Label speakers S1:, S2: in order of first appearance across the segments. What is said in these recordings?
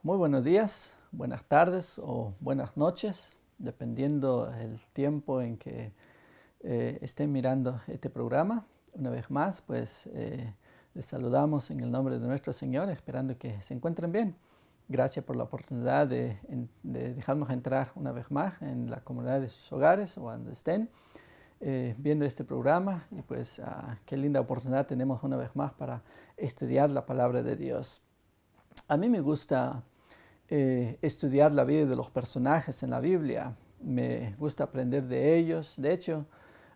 S1: Muy buenos días, buenas tardes o buenas noches, dependiendo el tiempo en que estén mirando este programa. Una vez más, les saludamos en el nombre de nuestro Señor, esperando que se encuentren bien. Gracias por la oportunidad de dejarnos entrar una vez más en la comunidad de sus hogares o donde estén viendo este programa. Y qué linda oportunidad tenemos una vez más para estudiar la palabra de Dios. A mí me gusta estudiar la vida de los personajes en la Biblia. Me gusta aprender de ellos. De hecho,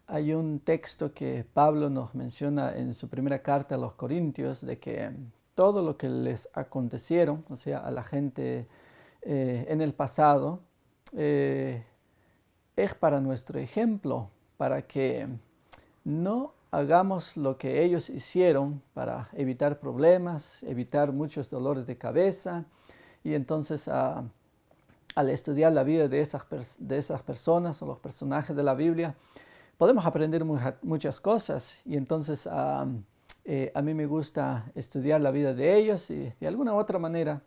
S1: hay un texto que Pablo nos menciona en su primera carta a los Corintios de que todo lo que les acontecieron, o sea, a la gente en el pasado, es para nuestro ejemplo, para que no hagamos lo que ellos hicieron para evitar problemas, evitar muchos dolores de cabeza. Y entonces al estudiar la vida de esas personas o los personajes de la Biblia, podemos aprender muchas cosas. Y entonces a mí me gusta estudiar la vida de ellos y de alguna u otra manera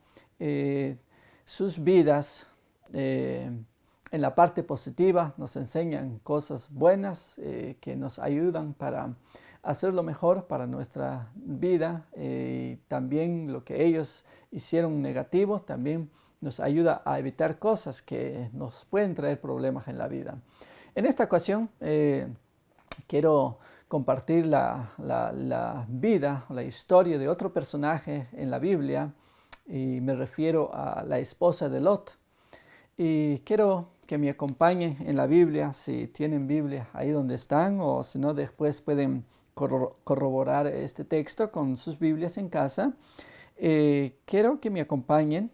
S1: sus vidas en la parte positiva nos enseñan cosas buenas que nos ayudan para hacerlo mejor para nuestra vida. Y también lo que ellos hicieron negativo también nos ayuda a evitar cosas que nos pueden traer problemas en la vida. En esta ocasión quiero compartir la vida, la historia de otro personaje en la Biblia, y me refiero a la esposa de Lot. Y quiero que me acompañen en la Biblia, si tienen Biblia ahí donde están, o si no, después pueden corroborar este texto con sus Biblias en casa. Quiero que me acompañen,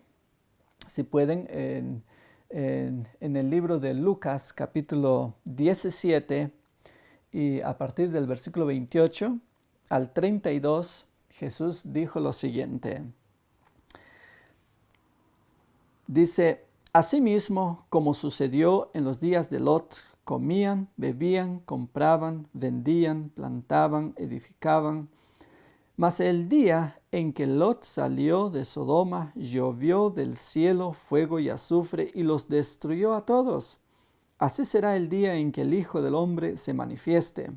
S1: si pueden, en el libro de Lucas, capítulo 17, y a partir del versículo 28 al 32, Jesús dijo lo siguiente. Dice: Asimismo, como sucedió en los días de Lot, comían, bebían, compraban, vendían, plantaban, edificaban. Mas el día en que Lot salió de Sodoma, llovió del cielo fuego y azufre y los destruyó a todos. Así será el día en que el Hijo del Hombre se manifieste.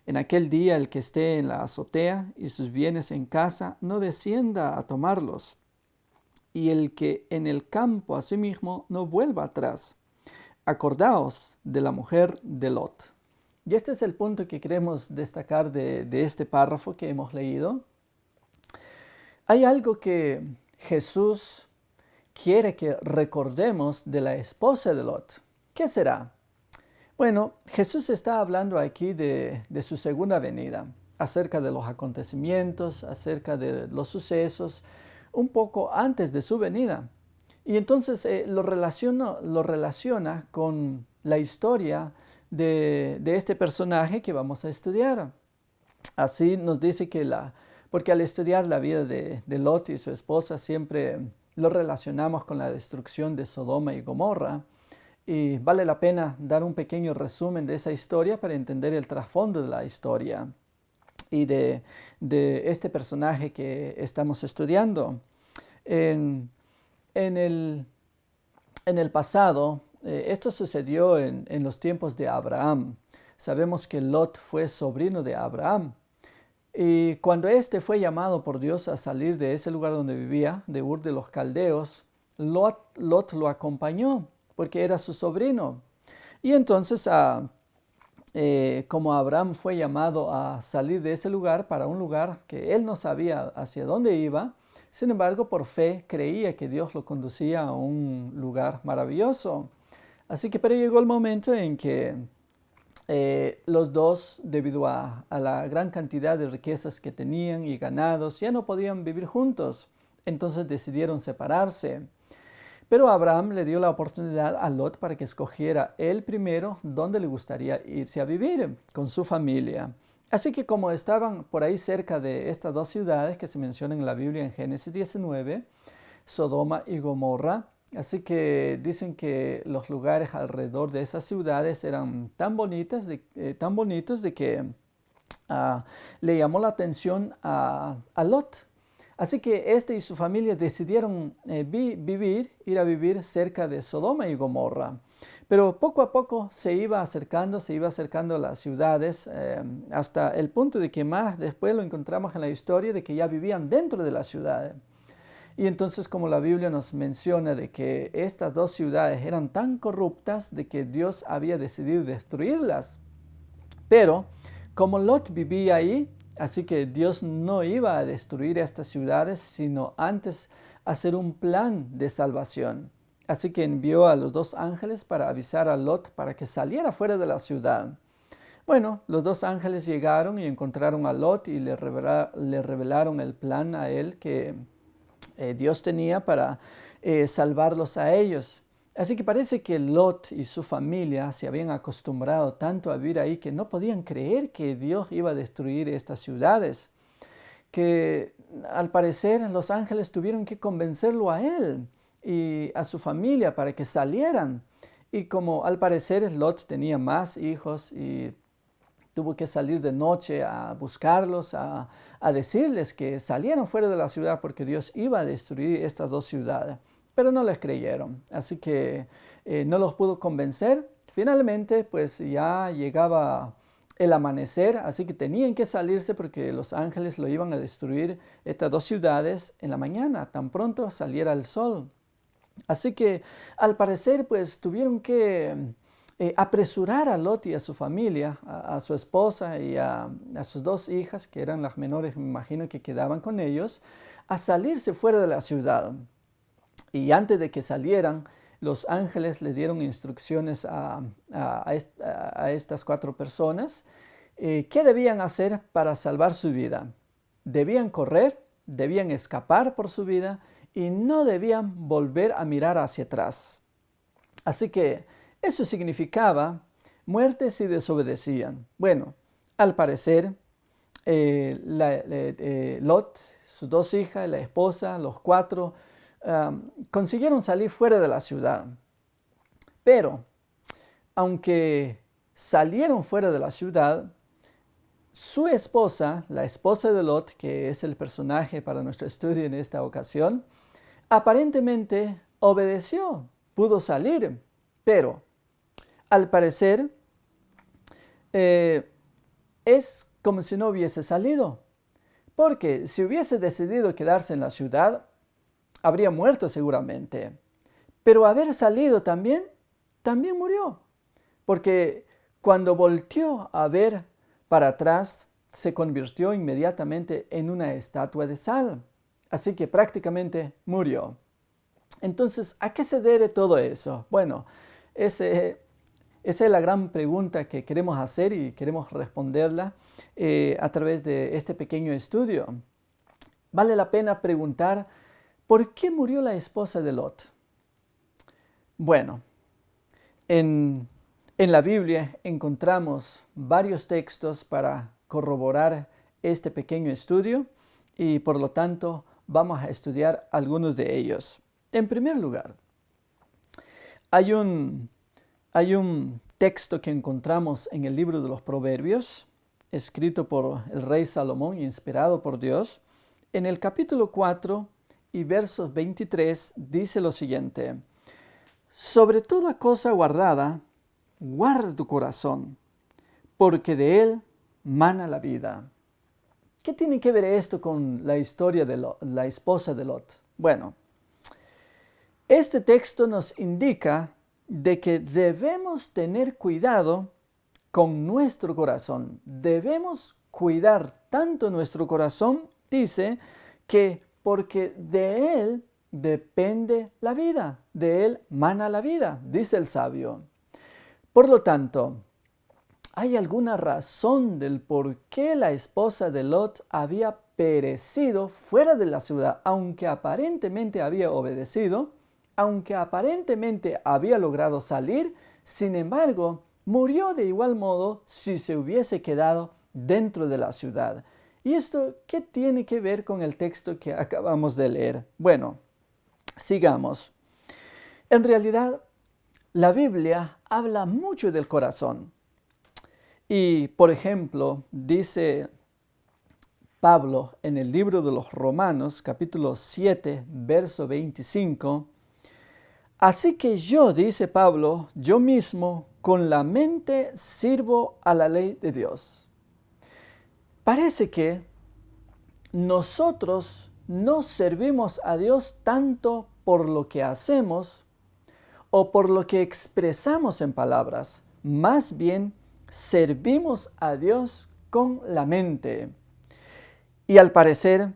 S1: En aquel día el que esté en la azotea y sus bienes en casa, no descienda a tomarlos. Y el que en el campo asimismo no vuelva atrás. Acordaos de la mujer de Lot. Y este es el punto que queremos destacar de este párrafo que hemos leído. Hay algo que Jesús quiere que recordemos de la esposa de Lot. ¿Qué será? Bueno, Jesús está hablando aquí de su segunda venida, acerca de los acontecimientos, acerca de los sucesos, un poco antes de su venida. Y entonces lo relaciona con la historia de este personaje que vamos a estudiar. Así nos dice porque al estudiar la vida de Lot y su esposa siempre lo relacionamos con la destrucción de Sodoma y Gomorra. Y vale la pena dar un pequeño resumen de esa historia para entender el trasfondo de la historia y de este personaje que estamos estudiando. En el pasado, esto sucedió en los tiempos de Abraham. Sabemos que Lot fue sobrino de Abraham. Y cuando éste fue llamado por Dios a salir de ese lugar donde vivía, de Ur de los Caldeos, Lot lo acompañó porque era su sobrino. Y entonces, como Abraham fue llamado a salir de ese lugar para un lugar que él no sabía hacia dónde iba, sin embargo, por fe creía que Dios lo conducía a un lugar maravilloso. Así que pero llegó el momento en que los dos, debido a la gran cantidad de riquezas que tenían y ganados, ya no podían vivir juntos. Entonces decidieron separarse. Pero Abraham le dio la oportunidad a Lot para que escogiera él primero dónde le gustaría irse a vivir con su familia. Así que como estaban por ahí cerca de estas dos ciudades que se mencionan en la Biblia en Génesis 19, Sodoma y Gomorra, así que dicen que los lugares alrededor de esas ciudades eran tan bonitos de que le llamó la atención a Lot. Así que este y su familia decidieron ir a vivir cerca de Sodoma y Gomorra. Pero poco a poco se iba acercando a las ciudades, hasta el punto de que más después lo encontramos en la historia de que ya vivían dentro de la ciudad. Y entonces, como la Biblia nos menciona de que estas dos ciudades eran tan corruptas de que Dios había decidido destruirlas. Pero como Lot vivía ahí, así que Dios no iba a destruir estas ciudades, sino antes hacer un plan de salvación. Así que envió a los dos ángeles para avisar a Lot para que saliera fuera de la ciudad. Bueno, los dos ángeles llegaron y encontraron a Lot y le revelaron el plan a él que Dios tenía para salvarlos a ellos. Así que parece que Lot y su familia se habían acostumbrado tanto a vivir ahí que no podían creer que Dios iba a destruir estas ciudades. Que al parecer los ángeles tuvieron que convencerlo a él y a su familia para que salieran. Y como al parecer Lot tenía más hijos y tuvo que salir de noche a buscarlos, a decirles que salieran fuera de la ciudad porque Dios iba a destruir estas dos ciudades. Pero no les creyeron, así que no los pudo convencer. Finalmente, pues ya llegaba el amanecer, así que tenían que salirse porque los ángeles lo iban a destruir estas dos ciudades en la mañana, tan pronto saliera el sol. Así que al parecer pues tuvieron que apresurar a Lot y a su familia, a su esposa y a sus dos hijas, que eran las menores, me imagino que quedaban con ellos, a salirse fuera de la ciudad. Y antes de que salieran, los ángeles le dieron instrucciones a estas 4 personas qué debían hacer para salvar su vida. Debían correr, debían escapar por su vida y no debían volver a mirar hacia atrás. Así que eso significaba muerte si desobedecían. Bueno, al parecer, Lot, sus 2 hijas, la esposa, los 4, consiguieron salir fuera de la ciudad. Pero, aunque salieron fuera de la ciudad, su esposa, la esposa de Lot, que es el personaje para nuestro estudio en esta ocasión, aparentemente obedeció, pudo salir, pero al parecer es como si no hubiese salido, porque si hubiese decidido quedarse en la ciudad, habría muerto seguramente. Pero haber salido también murió. Porque cuando volteó a ver para atrás, se convirtió inmediatamente en una estatua de sal. Así que prácticamente murió. Entonces, ¿a qué se debe todo eso? Bueno, esa es la gran pregunta que queremos hacer y queremos responderla a través de este pequeño estudio. Vale la pena preguntar, ¿por qué murió la esposa de Lot? Bueno, en la Biblia encontramos varios textos para corroborar este pequeño estudio y por lo tanto vamos a estudiar algunos de ellos. En primer lugar, hay un texto que encontramos en el libro de los Proverbios, escrito por el rey Salomón, inspirado por Dios. En el capítulo 4 y versos 23 dice lo siguiente: sobre toda cosa guardada, guarda tu corazón, porque de él mana la vida. ¿Qué tiene que ver esto con la historia de la esposa de Lot? Bueno, este texto nos indica de que debemos tener cuidado con nuestro corazón. Debemos cuidar tanto nuestro corazón, dice, que porque de él depende la vida, de él mana la vida, dice el sabio. Por lo tanto, ¿hay alguna razón del por qué la esposa de Lot había perecido fuera de la ciudad, aunque aparentemente había obedecido, aunque aparentemente había logrado salir? Sin embargo, murió de igual modo si se hubiese quedado dentro de la ciudad. ¿Y esto qué tiene que ver con el texto que acabamos de leer? Bueno, sigamos. En realidad, la Biblia habla mucho del corazón. Y, por ejemplo, dice Pablo en el libro de los Romanos, capítulo 7, verso 25. Así que yo, dice Pablo, yo mismo con la mente sirvo a la ley de Dios. Parece que nosotros no servimos a Dios tanto por lo que hacemos o por lo que expresamos en palabras. Más bien, servimos a Dios con la mente. Y al parecer,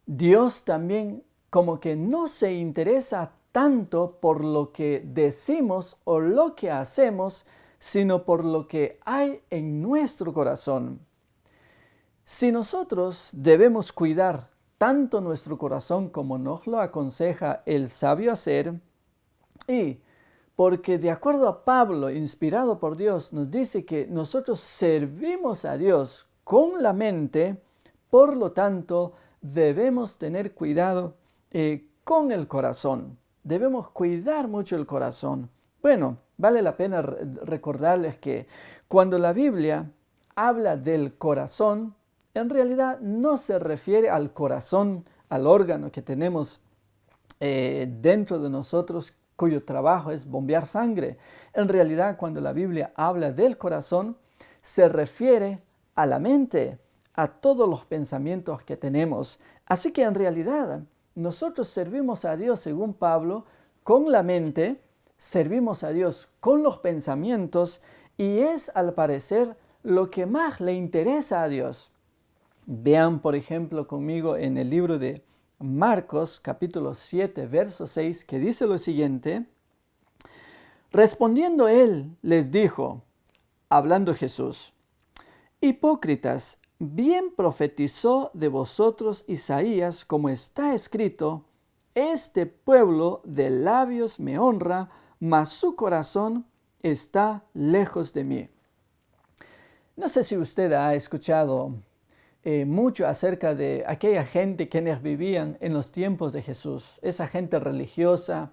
S1: Dios también como que no se interesa tanto por lo que decimos o lo que hacemos, sino por lo que hay en nuestro corazón. Si nosotros debemos cuidar tanto nuestro corazón como nos lo aconseja el sabio hacer, y porque de acuerdo a Pablo, inspirado por Dios, nos dice que nosotros servimos a Dios con la mente, por lo tanto, debemos tener cuidado con el corazón. Debemos cuidar mucho el corazón. Bueno, vale la pena recordarles que cuando la Biblia habla del corazón, en realidad no se refiere al corazón, al órgano que tenemos dentro de nosotros, cuyo trabajo es bombear sangre. En realidad, cuando la Biblia habla del corazón, se refiere a la mente, a todos los pensamientos que tenemos. Así que en realidad, nosotros servimos a Dios, según Pablo, con la mente, servimos a Dios con los pensamientos, y es al parecer lo que más le interesa a Dios. Vean, por ejemplo, conmigo en el libro de Marcos, capítulo 7, verso 6, que dice lo siguiente: respondiendo él, les dijo, hablando Jesús, hipócritas, bien profetizó de vosotros Isaías, como está escrito, este pueblo de labios me honra, mas su corazón está lejos de mí. No sé si usted ha escuchado mucho acerca de aquella gente quienes vivían en los tiempos de Jesús, esa gente religiosa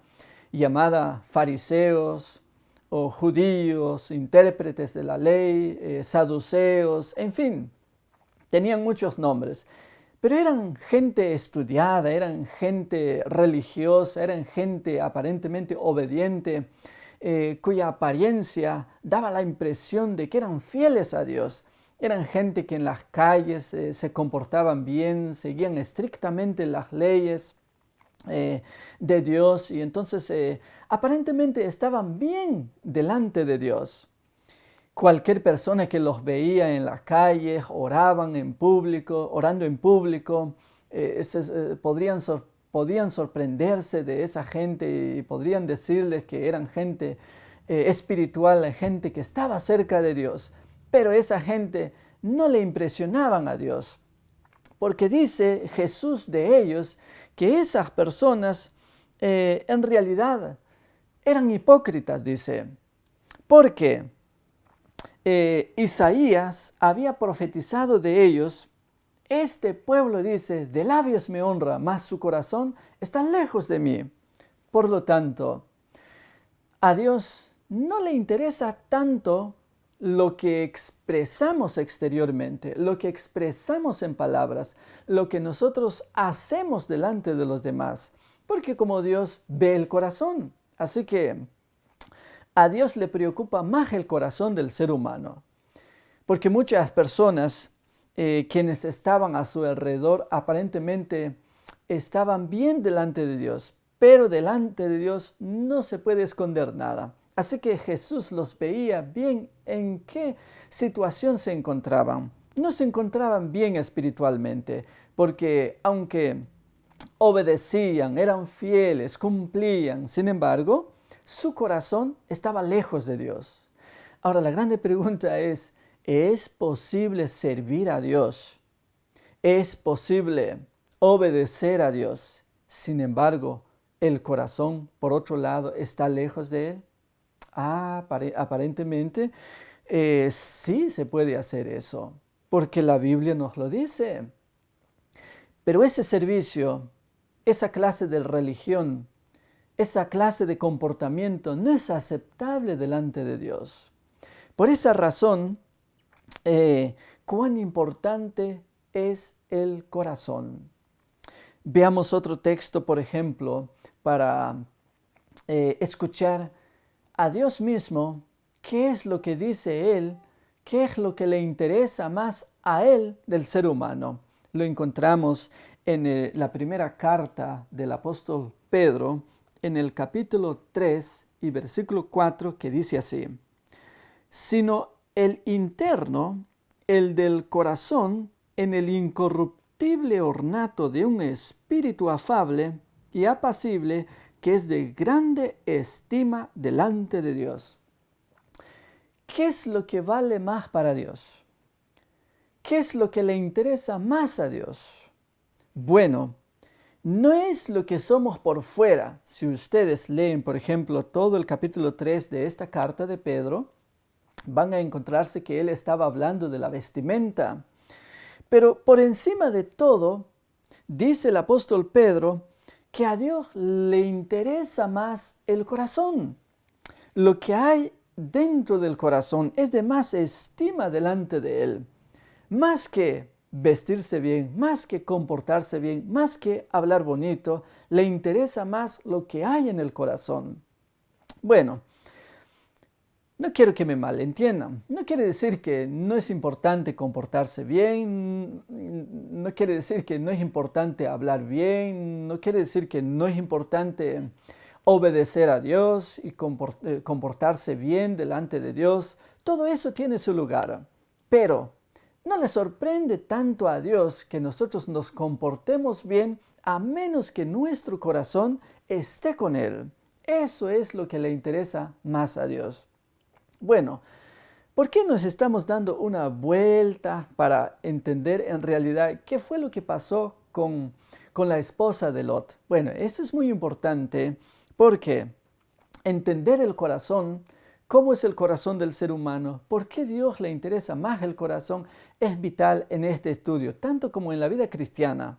S1: llamada fariseos o judíos, intérpretes de la ley, saduceos, en fin, tenían muchos nombres, pero eran gente estudiada, eran gente religiosa, eran gente aparentemente obediente, cuya apariencia daba la impresión de que eran fieles a Dios. Eran gente que en las calles se comportaban bien, seguían estrictamente las leyes de Dios, y entonces aparentemente estaban bien delante de Dios. Cualquier persona que los veía en las calles, orando en público, podían sorprenderse de esa gente y podrían decirles que eran gente espiritual, gente que estaba cerca de Dios. Pero esa gente no le impresionaban a Dios, porque dice Jesús de ellos que esas personas en realidad eran hipócritas, dice, porque Isaías había profetizado de ellos, este pueblo, dice, de labios me honra, mas su corazón está lejos de mí. Por lo tanto, a Dios no le interesa tanto lo que expresamos exteriormente, lo que expresamos en palabras, lo que nosotros hacemos delante de los demás, porque como Dios ve el corazón, así que a Dios le preocupa más el corazón del ser humano, porque muchas personas quienes estaban a su alrededor aparentemente estaban bien delante de Dios, pero delante de Dios no se puede esconder nada. Así que Jesús los veía bien en qué situación se encontraban. No se encontraban bien espiritualmente, porque aunque obedecían, eran fieles, cumplían, sin embargo, su corazón estaba lejos de Dios. Ahora, la grande pregunta ¿es posible servir a Dios? ¿Es posible obedecer a Dios? Sin embargo, el corazón, por otro lado, está lejos de Él. Aparentemente sí se puede hacer eso, porque la Biblia nos lo dice. Pero ese servicio, esa clase de religión, esa clase de comportamiento no es aceptable delante de Dios. Por esa razón, cuán importante es el corazón. Veamos otro texto, por ejemplo, para escuchar a Dios mismo, qué es lo que dice Él, qué es lo que le interesa más a Él del ser humano. Lo encontramos en la primera carta del apóstol Pedro, en el capítulo 3 y versículo 4, que dice así: sino el interno, el del corazón, en el incorruptible ornato de un espíritu afable y apacible, que es de grande estima delante de Dios. ¿Qué es lo que vale más para Dios? ¿Qué es lo que le interesa más a Dios? Bueno, no es lo que somos por fuera. Si ustedes leen, por ejemplo, todo el capítulo 3 de esta carta de Pedro, van a encontrarse que él estaba hablando de la vestimenta. Pero por encima de todo, dice el apóstol Pedro que a Dios le interesa más el corazón. Lo que hay dentro del corazón es de más estima delante de Él. Más que vestirse bien, más que comportarse bien, más que hablar bonito, le interesa más lo que hay en el corazón. Bueno, no quiero que me malentiendan. No quiere decir que no es importante comportarse bien, no quiere decir que no es importante hablar bien, no quiere decir que no es importante obedecer a Dios y comportarse bien delante de Dios. Todo eso tiene su lugar. Pero no le sorprende tanto a Dios que nosotros nos comportemos bien a menos que nuestro corazón esté con Él. Eso es lo que le interesa más a Dios. Bueno, ¿por qué nos estamos dando una vuelta para entender en realidad qué fue lo que pasó con la esposa de Lot? Bueno, esto es muy importante porque entender el corazón, cómo es el corazón del ser humano, por qué Dios le interesa más el corazón, es vital en este estudio, tanto como en la vida cristiana.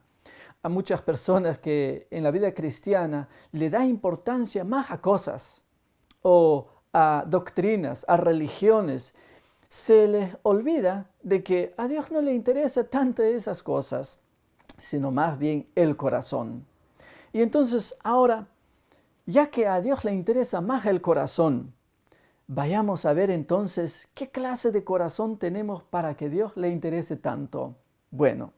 S1: A muchas personas que en la vida cristiana le da importancia más a cosas o a doctrinas, a religiones. Se les olvida de que a Dios no le interesa tanto esas cosas, sino más bien el corazón. Y entonces ahora, ya que a Dios le interesa más el corazón, vayamos a ver entonces qué clase de corazón tenemos para que Dios le interese tanto. Bueno,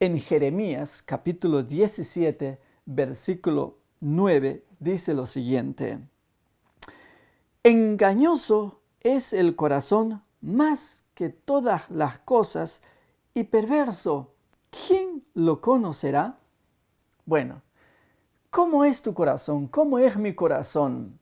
S1: en Jeremías capítulo 17, versículo 9, dice lo siguiente: engañoso es el corazón más que todas las cosas y perverso, ¿quién lo conocerá? Bueno, ¿cómo es tu corazón? ¿Cómo es mi corazón?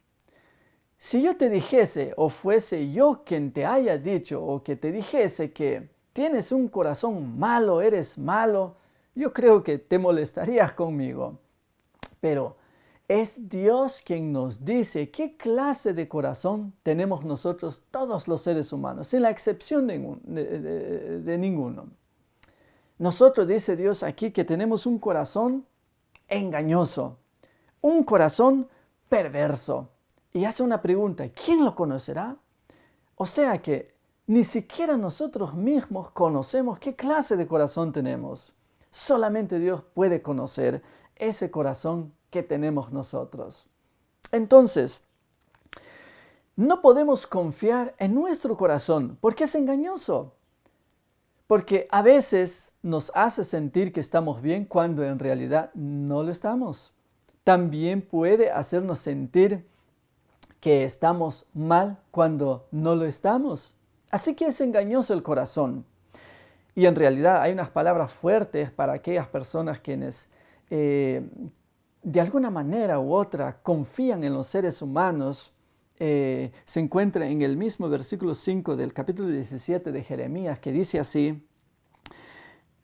S1: Si yo te dijese, o fuese yo quien te haya dicho, o que te dijese que tienes un corazón malo, eres malo, yo creo que te molestarías conmigo. Pero es Dios quien nos dice qué clase de corazón tenemos nosotros, todos los seres humanos, sin la excepción de ninguno. Nosotros, dice Dios aquí, que tenemos un corazón engañoso, un corazón perverso. Y hace una pregunta: ¿quién lo conocerá? O sea que ni siquiera nosotros mismos conocemos qué clase de corazón tenemos. Solamente Dios puede conocer ese corazón que tenemos nosotros. Entonces, no podemos confiar en nuestro corazón porque es engañoso. Porque a veces nos hace sentir que estamos bien cuando en realidad no lo estamos. También puede hacernos sentir que estamos mal cuando no lo estamos. Así que es engañoso el corazón. Y en realidad hay unas palabras fuertes para aquellas personas quienes de alguna manera u otra confían en los seres humanos. Se encuentra en el mismo versículo 5 del capítulo 17 de Jeremías, que dice así: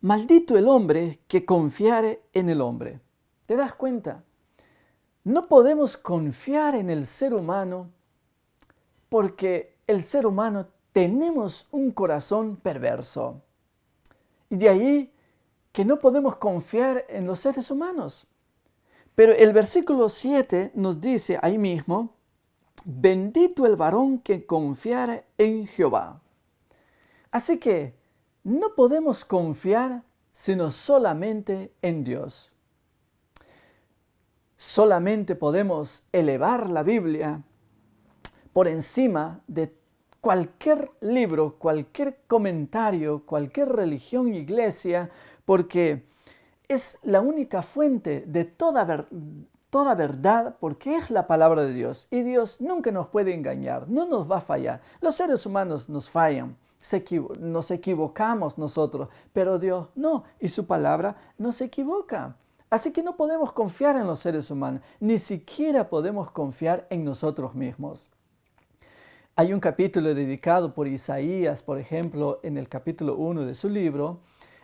S1: maldito el hombre que confiare en el hombre. ¿Te das cuenta? No podemos confiar en el ser humano porque el ser humano tenemos un corazón perverso. Y de ahí que no podemos confiar en los seres humanos. Pero el versículo 7 nos dice ahí mismo: bendito el varón que confiare en Jehová. Así que no podemos confiar sino solamente en Dios. Solamente podemos elevar la Biblia por encima de cualquier libro, cualquier comentario, cualquier religión, iglesia, porque es la única fuente de toda verdad, porque es la palabra de Dios. Y Dios nunca nos puede engañar, no nos va a fallar. Los seres humanos nos fallan, nos equivocamos nosotros, pero Dios no, y su palabra no se equivoca. Así que no podemos confiar en los seres humanos, ni siquiera podemos confiar en nosotros mismos. Hay un capítulo dedicado por Isaías, por ejemplo, en el capítulo 1 de su libro,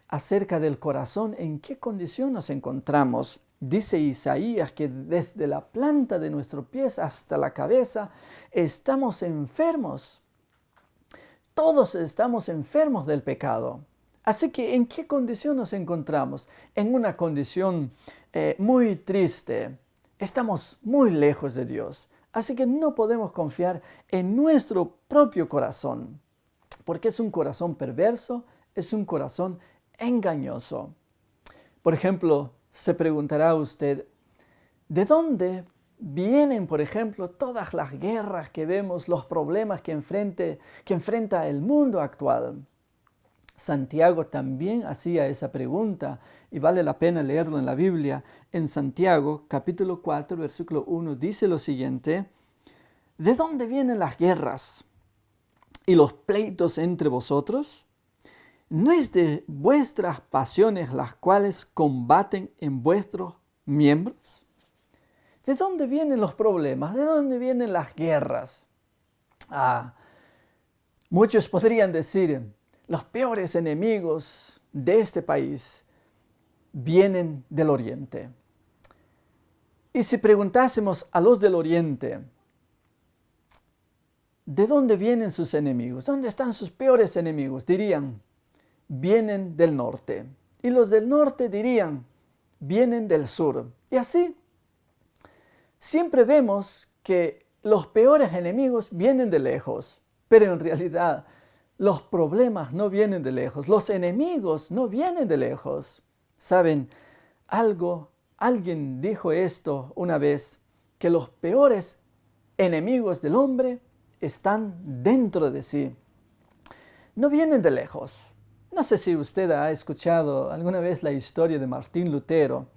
S1: acerca del corazón, en qué condición nos encontramos. Dice Isaías que desde la planta de nuestros pies hasta la cabeza estamos enfermos. Todos estamos enfermos del pecado. Así que, ¿en qué condición nos encontramos? En una condición muy triste. Estamos muy lejos de Dios. Así que no podemos confiar en nuestro propio corazón, porque es un corazón perverso, es un corazón engañoso. Por ejemplo, se preguntará usted, ¿de dónde vienen, por ejemplo, todas las guerras que vemos, los problemas que enfrenta el mundo actual? Santiago también hacía esa pregunta y vale la pena leerlo en la Biblia. En Santiago, capítulo 4, versículo 1, dice lo siguiente: ¿de dónde vienen las guerras y los pleitos entre vosotros? ¿No es de vuestras pasiones las cuales combaten en vuestros miembros? ¿De dónde vienen los problemas? ¿De dónde vienen las guerras? Muchos podrían decir, los peores enemigos de este país vienen del Oriente. Y si preguntásemos a los del Oriente, ¿de dónde vienen sus enemigos? ¿Dónde están sus peores enemigos? Dirían, vienen del norte. Y los del norte dirían, vienen del sur. Y así, siempre vemos que los peores enemigos vienen de lejos, pero en realidad los problemas no vienen de lejos, los enemigos no vienen de lejos. ¿Saben algo? Alguien dijo esto una vez, que los peores enemigos del hombre están dentro de sí. No vienen de lejos. No sé si usted ha escuchado alguna vez la historia de Martín Lutero.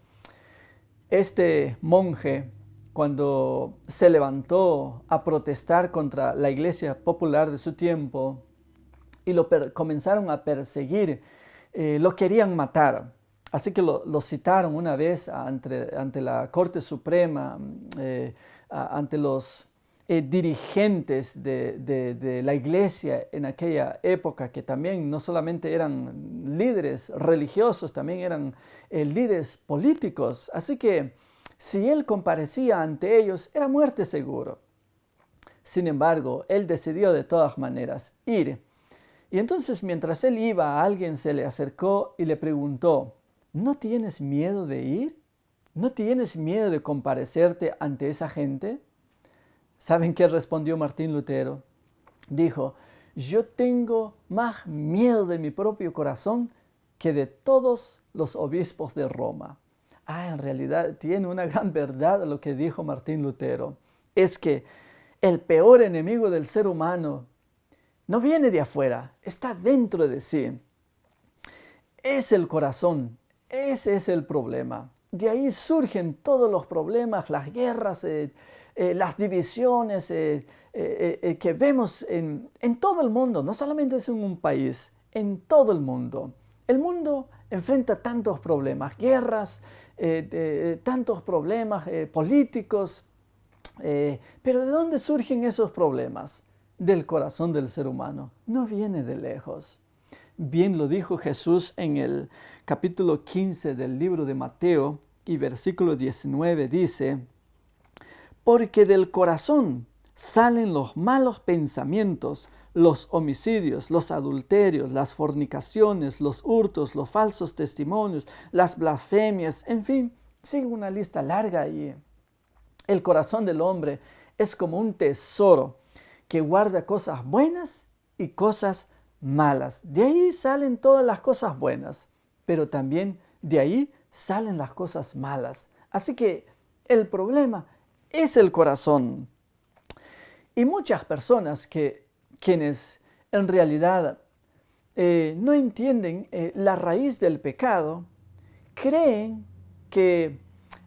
S1: Este monje, cuando se levantó a protestar contra la iglesia popular de su tiempo y comenzaron a perseguir, lo querían matar. Así que lo citaron una vez ante la Corte Suprema, ante los dirigentes de la iglesia en aquella época, que también no solamente eran líderes religiosos, también eran líderes políticos. Así que si él comparecía ante ellos, era muerte seguro. Sin embargo, él decidió de todas maneras ir. Y entonces, mientras él iba, alguien se le acercó y le preguntó, ¿no tienes miedo de ir? ¿No tienes miedo de comparecerte ante esa gente? ¿Saben qué respondió Martín Lutero? Dijo, yo tengo más miedo de mi propio corazón que de todos los obispos de Roma. En realidad tiene una gran verdad lo que dijo Martín Lutero. Es que el peor enemigo del ser humano no viene de afuera, está dentro de sí. Es el corazón, ese es el problema. De ahí surgen todos los problemas, las guerras, las divisiones que vemos en todo el mundo. No solamente es en un país, en todo el mundo. El mundo enfrenta tantos problemas, guerras, tantos problemas políticos. Pero ¿de dónde surgen esos problemas? Del corazón del ser humano. No viene de lejos. Bien lo dijo Jesús en el capítulo 15 del libro de Mateo y versículo 19 dice, porque del corazón salen los malos pensamientos, los homicidios, los adulterios, las fornicaciones, los hurtos, los falsos testimonios, las blasfemias, en fin, sigue una lista larga ahí. El corazón del hombre es como un tesoro que guarda cosas buenas y cosas malas. De ahí salen todas las cosas buenas, pero también de ahí salen las cosas malas. Así que el problema es el corazón. Y muchas personas quienes en realidad no entienden la raíz del pecado, creen que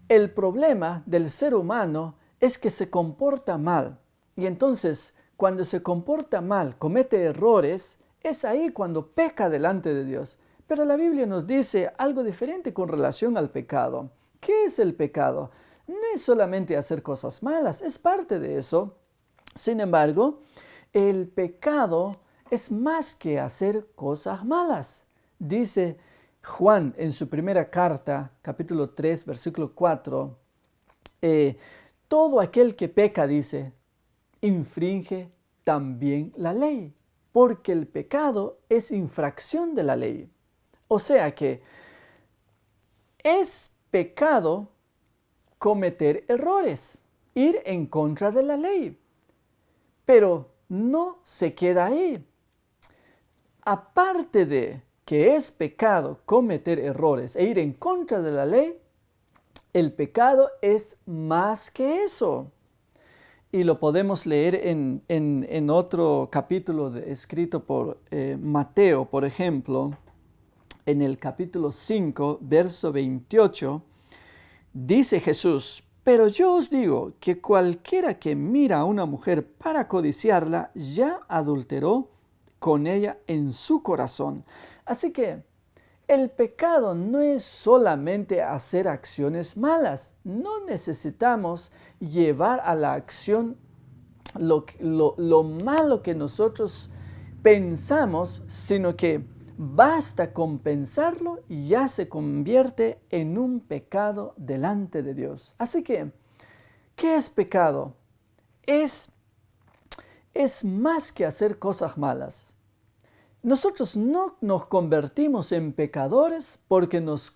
S1: el problema del ser humano es que se comporta mal. Y entonces, cuando se comporta mal, comete errores, es ahí cuando peca delante de Dios. Pero la Biblia nos dice algo diferente con relación al pecado. ¿Qué es el pecado? No es solamente hacer cosas malas, es parte de eso. Sin embargo, el pecado es más que hacer cosas malas. Dice Juan en su primera carta, capítulo 3, versículo 4, todo aquel que peca, dice, infringe también la ley, porque el pecado es infracción de la ley. O sea que es pecado cometer errores, ir en contra de la ley. Pero no se queda ahí. Aparte de que es pecado cometer errores e ir en contra de la ley, el pecado es más que eso. Y lo podemos leer en otro capítulo escrito por Mateo, por ejemplo, en el capítulo 5, verso 28, dice Jesús: pero yo os digo que cualquiera que mira a una mujer para codiciarla, ya adulteró con ella en su corazón. Así que el pecado no es solamente hacer acciones malas. No necesitamos llevar a la acción lo malo que nosotros pensamos, sino que basta con pensarlo y ya se convierte en un pecado delante de Dios. Así que, ¿qué es pecado? Es más que hacer cosas malas. Nosotros no nos convertimos en pecadores porque nos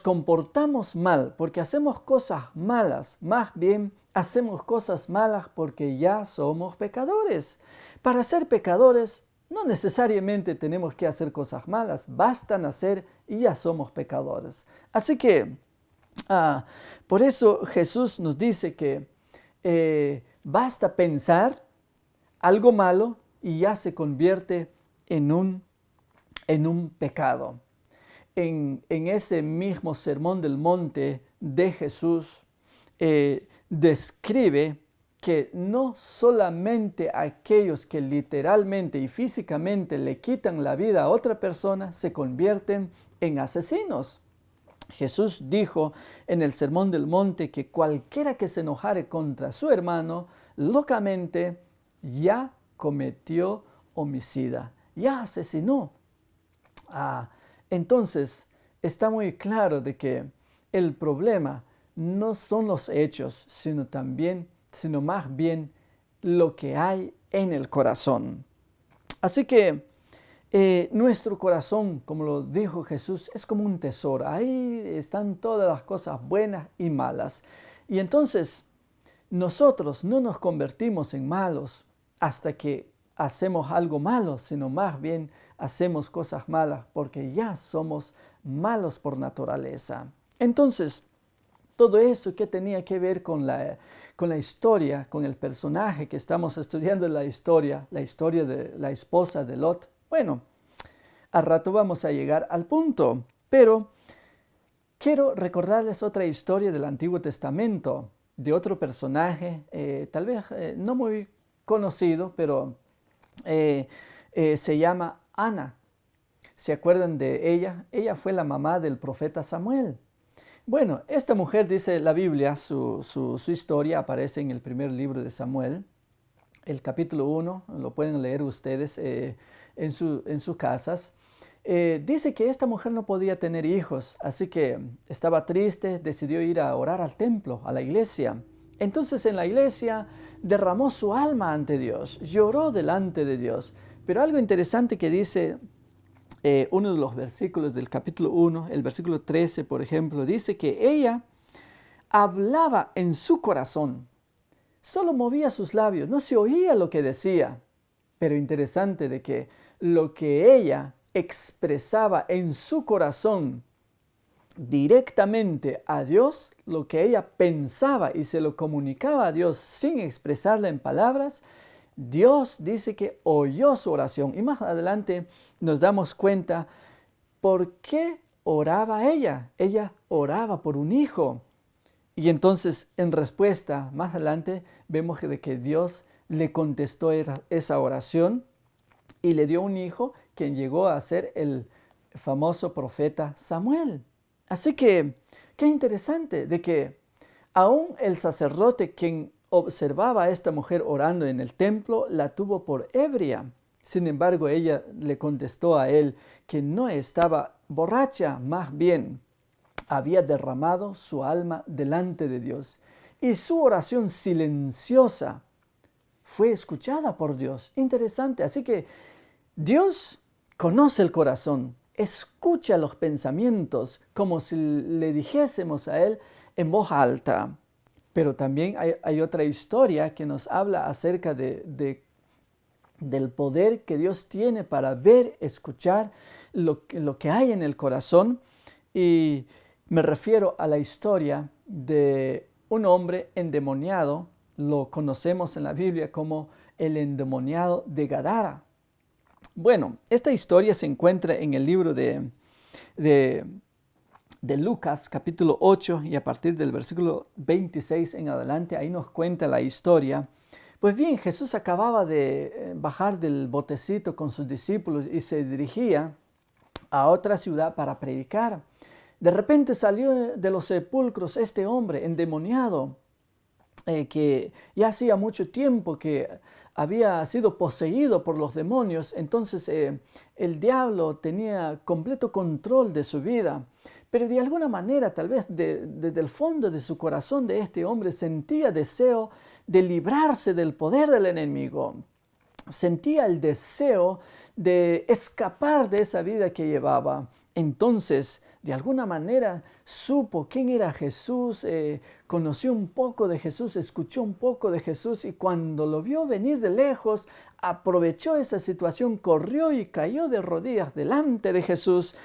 S1: comportamos mal, porque hacemos cosas malas. Más bien, hacemos cosas malas porque ya somos pecadores. Para ser pecadores, no necesariamente tenemos que hacer cosas malas, basta nacer y ya somos pecadores. Así que, por eso Jesús nos dice que basta pensar algo malo y ya se convierte en un pecado. En ese mismo Sermón del Monte de Jesús describe que no solamente aquellos que literalmente y físicamente le quitan la vida a otra persona se convierten en asesinos. Jesús dijo en el Sermón del Monte que cualquiera que se enojare contra su hermano locamente ya cometió homicida, ya asesinó. Entonces está muy claro de que el problema no son los hechos, sino más bien lo que hay en el corazón. Así que nuestro corazón, como lo dijo Jesús, es como un tesoro. Ahí están todas las cosas buenas y malas. Y entonces nosotros no nos convertimos en malos hasta que hacemos algo malo, sino más bien hacemos cosas malas porque ya somos malos por naturaleza. Entonces, todo eso que tenía que ver con la historia, con el personaje que estamos estudiando en la historia de la esposa de Lot. Bueno, al rato vamos a llegar al punto, pero quiero recordarles otra historia del Antiguo Testamento, de otro personaje, tal vez no muy conocido, pero se llama Ana. ¿Se acuerdan de ella? Ella fue la mamá del profeta Samuel. Bueno, esta mujer, dice la Biblia, su historia aparece en el primer libro de Samuel, el capítulo 1, lo pueden leer ustedes en sus casas. Dice que esta mujer no podía tener hijos, así que estaba triste, decidió ir a orar al templo, a la iglesia. Entonces en la iglesia derramó su alma ante Dios, lloró delante de Dios. Pero algo interesante que dice uno de los versículos del capítulo 1, el versículo 13, por ejemplo, dice que ella hablaba en su corazón, solo movía sus labios, no se oía lo que decía, Pero interesante de que lo que ella expresaba en su corazón directamente a Dios, lo que ella pensaba y se lo comunicaba a Dios sin expresarla en palabras, Dios dice que oyó su oración. Y más adelante nos damos cuenta por qué oraba ella. Ella oraba por un hijo. Y entonces, en respuesta, más adelante, vemos de que Dios le contestó esa oración y le dio un hijo, quien llegó a ser el famoso profeta Samuel. Así que, qué interesante de que aún el sacerdote quien observaba a esta mujer orando en el templo la tuvo por ebria. Sin embargo, ella le contestó a él que no estaba borracha, más bien había derramado su alma delante de Dios. Y su oración silenciosa fue escuchada por Dios. Interesante. Así que Dios conoce el corazón, escucha los pensamientos como si le dijésemos a Él en voz alta. Pero también hay otra historia que nos habla acerca del poder que Dios tiene para ver, escuchar lo que hay en el corazón. Y me refiero a la historia de un hombre endemoniado. Lo conocemos en la Biblia como el endemoniado de Gadara. Bueno, esta historia se encuentra en el libro de Lucas, capítulo 8, y a partir del versículo 26 en adelante, ahí nos cuenta la historia. Pues bien, Jesús acababa de bajar del botecito con sus discípulos y se dirigía a otra ciudad para predicar. De repente salió de los sepulcros este hombre endemoniado, que ya hacía mucho tiempo que había sido poseído por los demonios. Entonces el diablo tenía completo control de su vida. Pero de alguna manera, tal vez desde el fondo de su corazón de este hombre, sentía deseo de librarse del poder del enemigo. Sentía el deseo de escapar de esa vida que llevaba. Entonces, de alguna manera, supo quién era Jesús, conoció un poco de Jesús, escuchó un poco de Jesús, y cuando lo vio venir de lejos, aprovechó esa situación, corrió y cayó de rodillas delante de Jesús.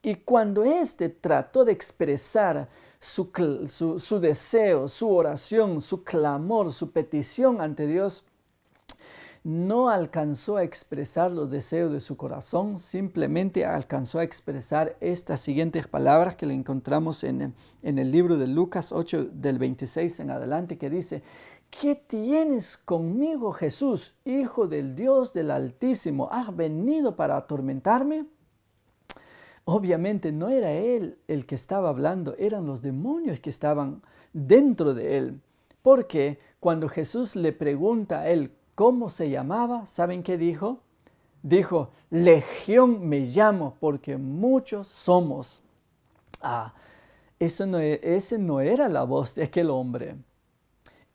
S1: Y cuando éste trató de expresar su deseo, su oración, su clamor, su petición ante Dios, no alcanzó a expresar los deseos de su corazón, simplemente alcanzó a expresar estas siguientes palabras que le encontramos en el libro de Lucas 8, del 26 en adelante, que dice: ¿Qué tienes conmigo, Jesús, Hijo del Dios del Altísimo? ¿Has venido para atormentarme? Obviamente no era él el que estaba hablando, eran los demonios que estaban dentro de él. Porque cuando Jesús le pregunta a él cómo se llamaba, ¿saben qué dijo? Dijo: Legión me llamo, porque muchos somos. Ese no era la voz de aquel hombre.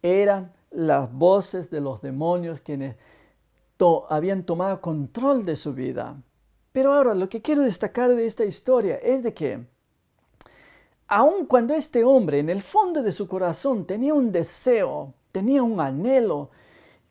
S1: Eran las voces de los demonios quienes habían tomado control de su vida. Pero ahora lo que quiero destacar de esta historia es de que aun cuando este hombre en el fondo de su corazón tenía un deseo, tenía un anhelo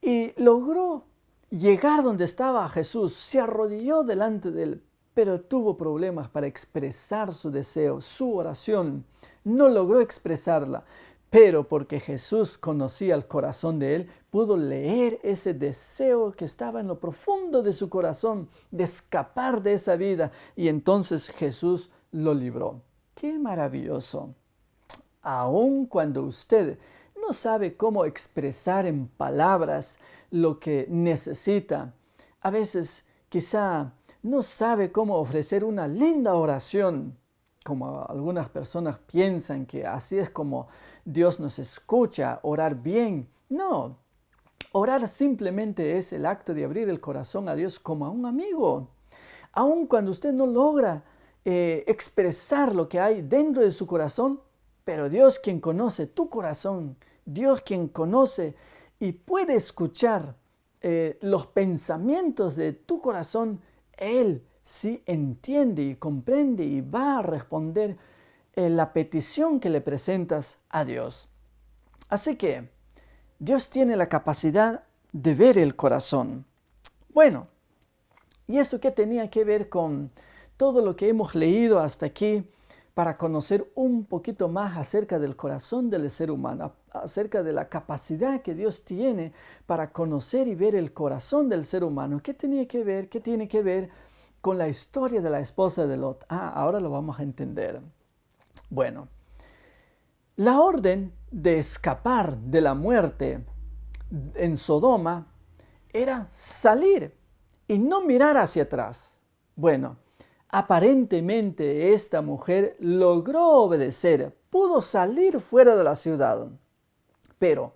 S1: y logró llegar donde estaba Jesús, se arrodilló delante de él, pero tuvo problemas para expresar su deseo, su oración, no logró expresarla. Pero porque Jesús conocía el corazón de él, pudo leer ese deseo que estaba en lo profundo de su corazón, de escapar de esa vida. Y entonces Jesús lo libró. ¡Qué maravilloso! Aun cuando usted no sabe cómo expresar en palabras lo que necesita, a veces quizá no sabe cómo ofrecer una linda oración, como algunas personas piensan que así es como Dios nos escucha, orar bien. No, orar simplemente es el acto de abrir el corazón a Dios como a un amigo. Aun cuando usted no logra expresar lo que hay dentro de su corazón, pero Dios, quien conoce tu corazón, Dios quien conoce y puede escuchar los pensamientos de tu corazón, Él sí entiende y comprende y va a responder la petición que le presentas a Dios. Así que Dios tiene la capacidad de ver el corazón. Bueno, ¿y esto qué tenía que ver con todo lo que hemos leído hasta aquí para conocer un poquito más acerca del corazón del ser humano, acerca de la capacidad que Dios tiene para conocer y ver el corazón del ser humano? ¿Qué tenía que ver? ¿Qué tiene que ver con la historia de la esposa de Lot? Ahora lo vamos a entender. Bueno, la orden de escapar de la muerte en Sodoma era salir y no mirar hacia atrás. Bueno, aparentemente esta mujer logró obedecer, pudo salir fuera de la ciudad, pero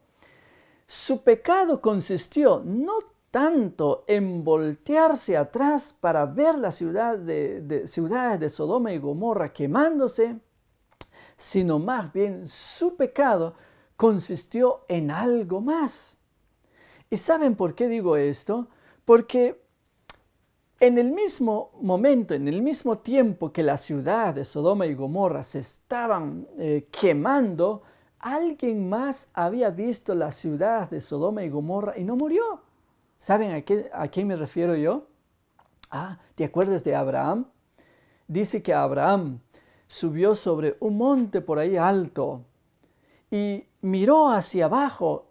S1: su pecado consistió no tanto en voltearse atrás para ver la ciudades de Sodoma y Gomorra quemándose, sino más bien su pecado consistió en algo más. ¿Y saben por qué digo esto? Porque en el mismo momento, en el mismo tiempo que la ciudad de Sodoma y Gomorra se estaban quemando, alguien más había visto la ciudad de Sodoma y Gomorra y no murió. ¿Saben a qué me refiero yo? ¿Te acuerdas de Abraham? Dice que Abraham subió sobre un monte por ahí alto y miró hacia abajo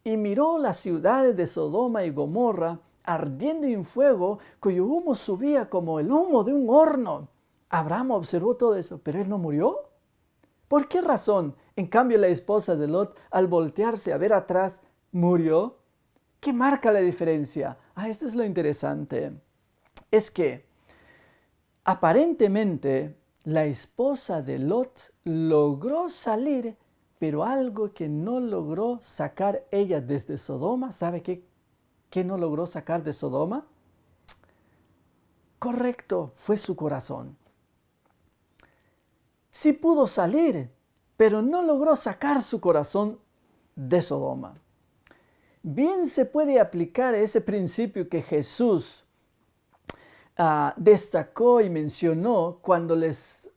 S1: y miró las ciudades de Sodoma y Gomorra ardiendo en fuego, cuyo humo subía como el humo de un horno. Abraham observó todo eso, pero él no murió. ¿Por qué razón? En cambio, la esposa de Lot, al voltearse a ver atrás, murió. ¿Qué marca la diferencia? Esto es lo interesante. Es que aparentemente la esposa de Lot logró salir, pero algo que no logró sacar ella desde Sodoma, ¿sabe qué no logró sacar de Sodoma? Correcto, fue su corazón. Sí pudo salir, pero no logró sacar su corazón de Sodoma. Bien se puede aplicar ese principio que Jesús destacó y mencionó cuando les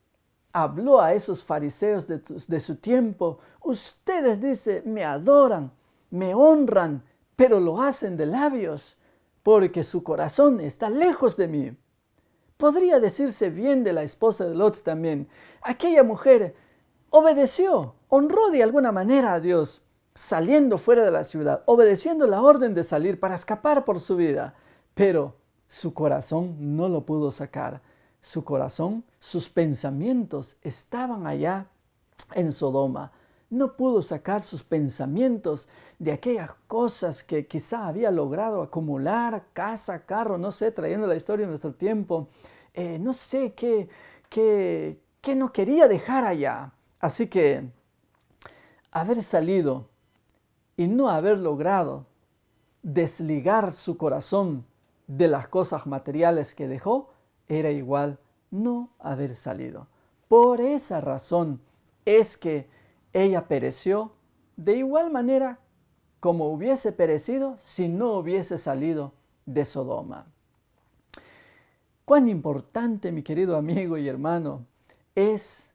S1: habló a esos fariseos de su tiempo. Ustedes, dice, me adoran, me honran, pero lo hacen de labios, porque su corazón está lejos de mí. Podría decirse bien de la esposa de Lot también. Aquella mujer obedeció, honró de alguna manera a Dios, saliendo fuera de la ciudad, obedeciendo la orden de salir para escapar por su vida, pero su corazón no lo pudo sacar. Su corazón, sus pensamientos estaban allá en Sodoma. No pudo sacar sus pensamientos de aquellas cosas que quizá había logrado acumular, casa, carro, no sé, trayendo la historia de nuestro tiempo. No sé qué no quería dejar allá. Así que haber salido y no haber logrado desligar su corazón de las cosas materiales que dejó, era igual no haber salido. Por esa razón es que ella pereció de igual manera como hubiese perecido si no hubiese salido de Sodoma. Cuán importante, mi querido amigo y hermano, es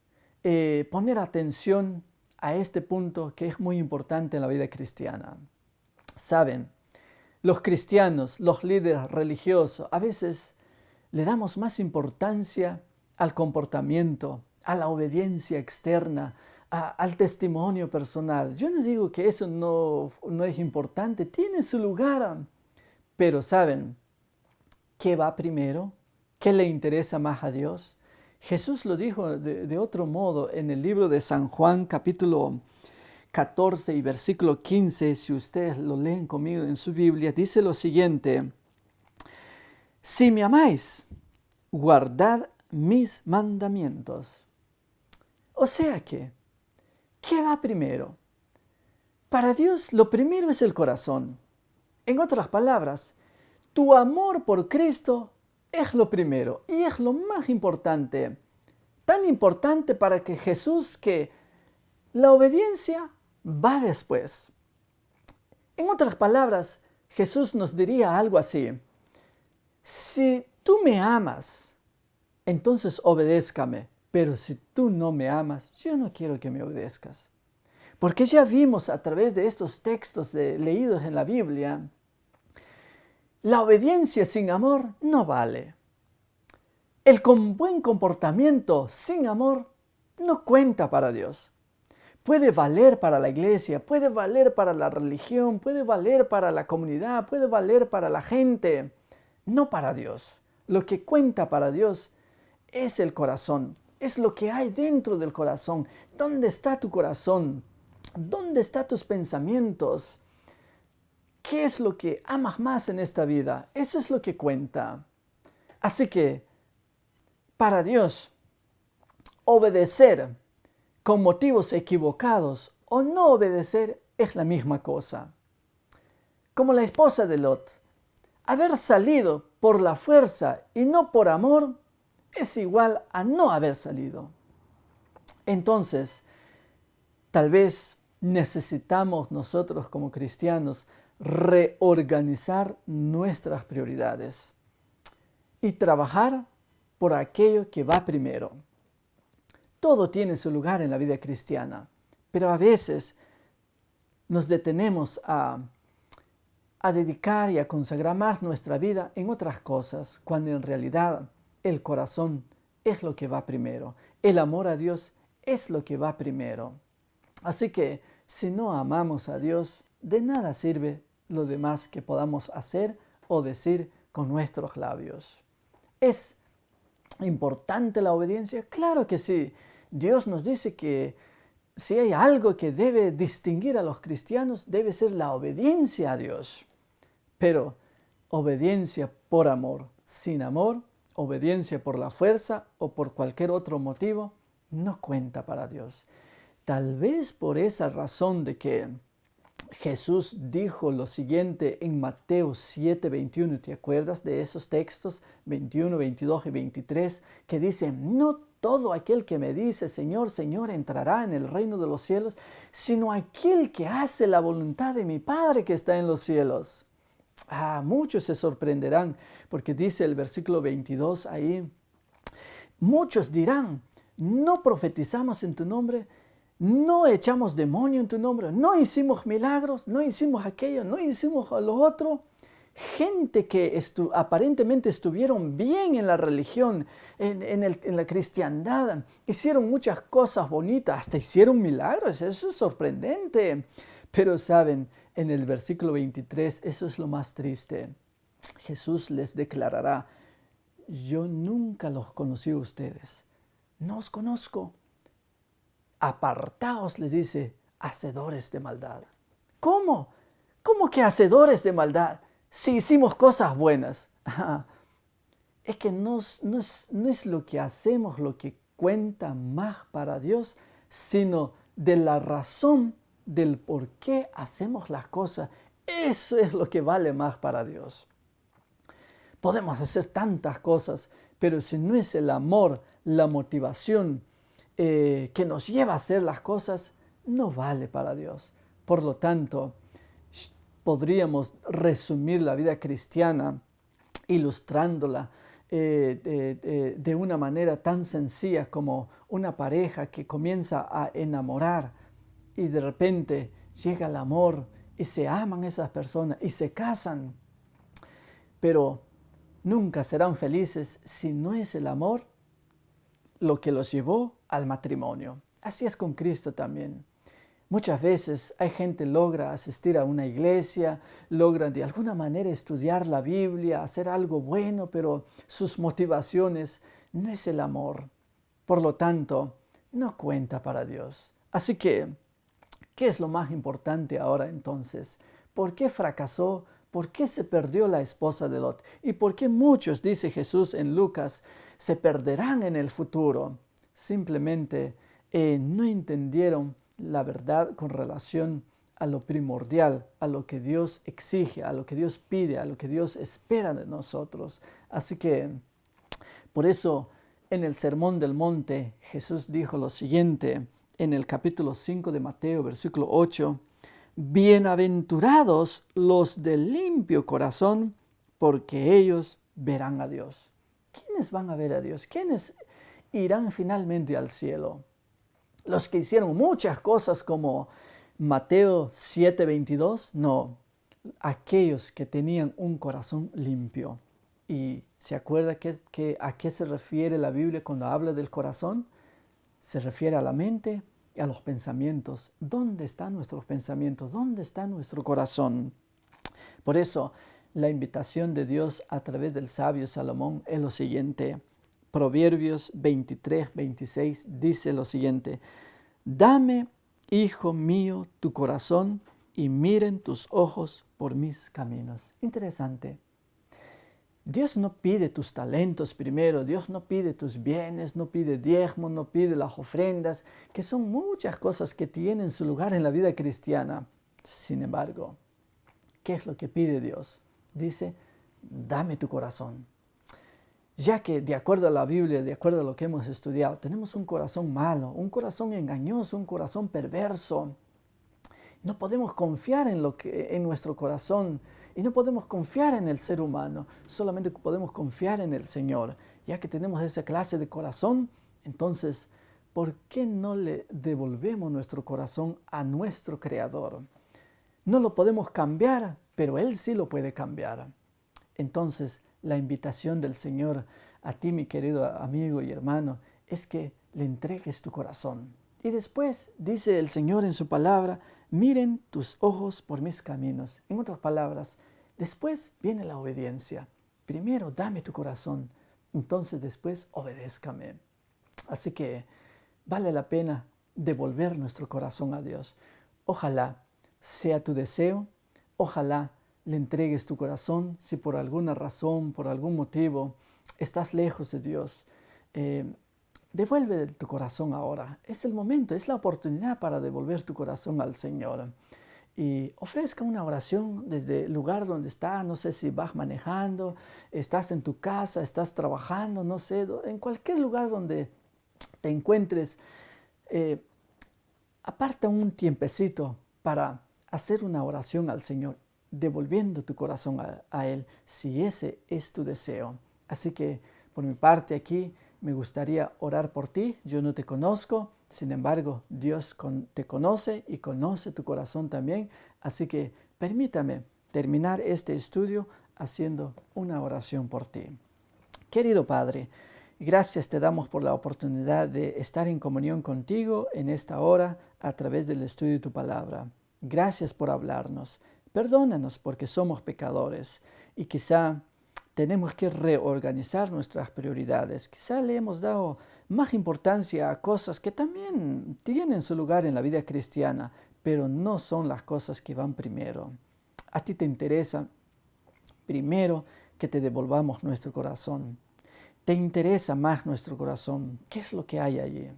S1: poner atención a este punto que es muy importante en la vida cristiana. Saben, los cristianos, los líderes religiosos, a veces le damos más importancia al comportamiento, a la obediencia externa, al testimonio personal. Yo no digo que eso no es importante, tiene su lugar. Pero ¿saben qué va primero? ¿Qué le interesa más a Dios? Jesús lo dijo de otro modo en el libro de San Juan, capítulo 14 y versículo 15, si ustedes lo leen conmigo en su Biblia, dice lo siguiente: si me amáis, guardad mis mandamientos. O sea que, ¿qué va primero? Para Dios lo primero es el corazón. En otras palabras, tu amor por Cristo es lo primero y es lo más importante. Tan importante para que Jesús que la obediencia va después. En otras palabras, Jesús nos diría algo así: si tú me amas, entonces obedézcame, pero si tú no me amas, yo no quiero que me obedezcas. Porque ya vimos a través de estos textos leídos en la Biblia, La obediencia sin amor no vale. Buen comportamiento sin amor no cuenta para Dios. Puede valer para la iglesia, puede valer para la religión, puede valer para la comunidad, puede valer para la gente, no para Dios. Lo que cuenta para Dios es el corazón, es lo que hay dentro del corazón. ¿Dónde está tu corazón? ¿Dónde están tus pensamientos? ¿Qué es lo que amas más en esta vida? Eso es lo que cuenta. Así que, para Dios, obedecer con motivos equivocados o no obedecer es la misma cosa. Como la esposa de Lot, haber salido por la fuerza y no por amor es igual a no haber salido. Entonces, tal vez necesitamos nosotros como cristianos reorganizar nuestras prioridades y trabajar por aquello que va primero. Todo tiene su lugar en la vida cristiana, pero a veces nos detenemos a dedicar y a consagrar más nuestra vida en otras cosas, cuando en realidad el corazón es lo que va primero. El amor a Dios es lo que va primero. Así que si no amamos a Dios, de nada sirve lo demás que podamos hacer o decir con nuestros labios. ¿Es importante la obediencia? Claro que sí. Dios nos dice que si hay algo que debe distinguir a los cristianos, debe ser la obediencia a Dios. Pero obediencia por amor, sin amor, obediencia por la fuerza o por cualquier otro motivo, no cuenta para Dios. Tal vez por esa razón de que Jesús dijo lo siguiente en Mateo 7:21, ¿te acuerdas de esos textos 21, 22 y 23? Que dice, no todo aquel que me dice, Señor, Señor, entrará en el reino de los cielos, sino aquel que hace la voluntad de mi Padre que está en los cielos. Muchos se sorprenderán porque dice el versículo 22 ahí, muchos dirán, no profetizamos en tu nombre, no echamos demonio en tu nombre, no hicimos milagros, no hicimos aquello, no hicimos lo otro. Gente que aparentemente estuvieron bien en la religión, en la cristiandad, hicieron muchas cosas bonitas, hasta hicieron milagros, eso es sorprendente. Pero saben, en el versículo 23, eso es lo más triste. Jesús les declarará, yo nunca los conocí a ustedes, no os conozco. Apartaos, les dice, hacedores de maldad. ¿Cómo? ¿Cómo que hacedores de maldad? Si hicimos cosas buenas. Es que no es lo que hacemos lo que cuenta más para Dios, sino de la razón del por qué hacemos las cosas. Eso es lo que vale más para Dios. Podemos hacer tantas cosas, pero si no es el amor, la motivación que nos lleva a hacer las cosas, no vale para Dios. Por lo tanto, podríamos resumir la vida cristiana ilustrándola de una manera tan sencilla como una pareja que comienza a enamorar y de repente llega el amor y se aman esas personas y se casan, pero nunca serán felices si no es el amor lo que los llevó al matrimonio. Así es con Cristo también. Muchas veces hay gente que logra asistir a una iglesia, logra de alguna manera estudiar la Biblia, hacer algo bueno, pero sus motivaciones no es el amor. Por lo tanto, no cuenta para Dios. Así que, ¿qué es lo más importante ahora entonces? ¿Por qué fracasó? ¿Por qué se perdió la esposa de Lot? ¿Y por qué muchos, dice Jesús en Lucas, se perderán en el futuro? Simplemente no entendieron la verdad con relación a lo primordial, a lo que Dios exige, a lo que Dios pide, a lo que Dios espera de nosotros. Así que, por eso, en el Sermón del Monte, Jesús dijo lo siguiente, en el capítulo 5 de Mateo, versículo 8, bienaventurados los de limpio corazón, porque ellos verán a Dios. ¿Quiénes van a ver a Dios? ¿Quiénes irán finalmente al cielo? ¿Los que hicieron muchas cosas como Mateo 7:22? No. aquellos que tenían un corazón limpio. ¿Y se acuerda a qué se refiere la Biblia cuando habla del corazón? Se refiere a la mente y a los pensamientos. ¿Dónde están nuestros pensamientos? ¿Dónde está nuestro corazón? Por eso, la invitación de Dios a través del sabio Salomón es lo siguiente. Proverbios 23-26 dice lo siguiente: Dame, hijo mío, tu corazón y miren tus ojos por mis caminos. Interesante. Dios no pide tus talentos primero, Dios no pide tus bienes, no pide diezmos, no pide las ofrendas, que son muchas cosas que tienen su lugar en la vida cristiana. Sin embargo, ¿qué es lo que pide Dios? Dice, dame tu corazón. Ya que de acuerdo a la Biblia, de acuerdo a lo que hemos estudiado, tenemos un corazón malo, un corazón engañoso, un corazón perverso. No podemos confiar en nuestro corazón y no podemos confiar en el ser humano, solamente podemos confiar en el Señor. Ya que tenemos esa clase de corazón, entonces, ¿por qué no le devolvemos nuestro corazón a nuestro Creador? No lo podemos cambiar, pero Él sí lo puede cambiar. Entonces, la invitación del Señor a ti, mi querido amigo y hermano, es que le entregues tu corazón. Y después, dice el Señor en su palabra, miren tus ojos por mis caminos. En otras palabras, después viene la obediencia. Primero, dame tu corazón. Entonces, después, obedézcame. Así que vale la pena devolver nuestro corazón a Dios. Ojalá sea tu deseo, ojalá le entregues tu corazón si por alguna razón, por algún motivo, estás lejos de Dios. Devuelve tu corazón ahora. Es el momento, es la oportunidad para devolver tu corazón al Señor. Y ofrezca una oración desde el lugar donde está. No sé si vas manejando, estás en tu casa, estás trabajando, no sé, en cualquier lugar donde te encuentres. Aparta un tiempecito para hacer una oración al Señor, devolviendo tu corazón a Él, si ese es tu deseo. Así que por mi parte aquí me gustaría orar por ti. Yo no te conozco, sin embargo Dios te conoce y conoce tu corazón también. Así que permítame terminar este estudio haciendo una oración por ti. Querido Padre, gracias te damos por la oportunidad de estar en comunión contigo en esta hora a través del estudio de tu palabra. Gracias por hablarnos. Perdónanos porque somos pecadores y quizá tenemos que reorganizar nuestras prioridades. Quizá le hemos dado más importancia a cosas que también tienen su lugar en la vida cristiana, pero no son las cosas que van primero. A ti te interesa primero que te devolvamos nuestro corazón. Te interesa más nuestro corazón. ¿Qué es lo que hay allí?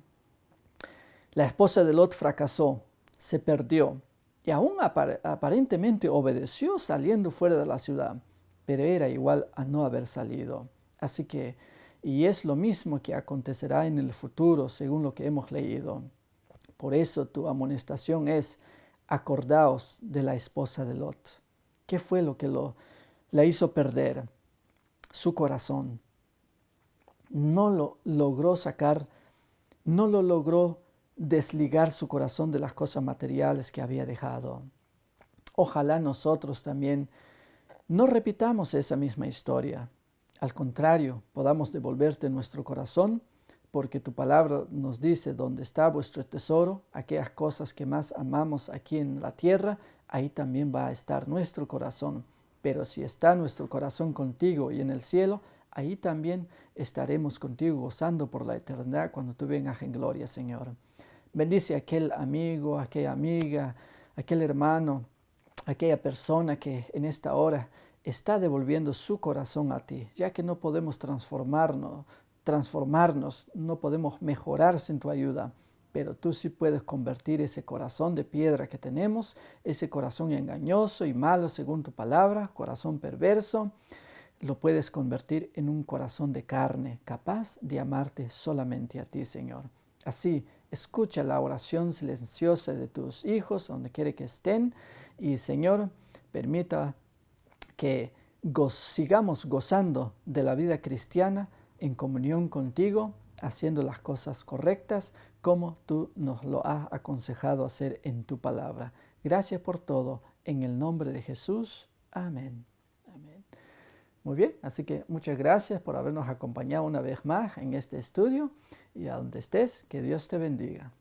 S1: La esposa de Lot fracasó, se perdió y aún aparentemente obedeció saliendo fuera de la ciudad, pero era igual a no haber salido. Así que, y es lo mismo que acontecerá en el futuro según lo que hemos leído. Por eso tu amonestación es, acordaos de la esposa de Lot. ¿Qué fue lo que la hizo perder? Su corazón. No lo logró sacar, no lo logró desligar su corazón de las cosas materiales que había dejado. Ojalá nosotros también no repitamos esa misma historia. Al contrario, podamos devolverte nuestro corazón, porque tu palabra nos dice, donde está vuestro tesoro, aquellas cosas que más amamos aquí en la tierra, ahí también va a estar nuestro corazón. Pero si está nuestro corazón contigo y en el cielo, ahí también estaremos contigo gozando por la eternidad cuando tú vengas en gloria, Señor. Bendice a aquel amigo, a aquella amiga, a aquel hermano, a aquella persona que en esta hora está devolviendo su corazón a ti, ya que no podemos transformarnos, no podemos mejorar sin tu ayuda, pero tú sí puedes convertir ese corazón de piedra que tenemos, ese corazón engañoso y malo según tu palabra, corazón perverso, lo puedes convertir en un corazón de carne, capaz de amarte solamente a ti, Señor. Así, escucha la oración silenciosa de tus hijos, donde quiera que estén, y Señor, permita que sigamos gozando de la vida cristiana en comunión contigo, haciendo las cosas correctas como tú nos lo has aconsejado hacer en tu palabra. Gracias por todo, En el nombre de Jesús. Amén. Amén. Muy bien, así que muchas gracias por habernos acompañado una vez más en este estudio y a donde estés, que Dios te bendiga.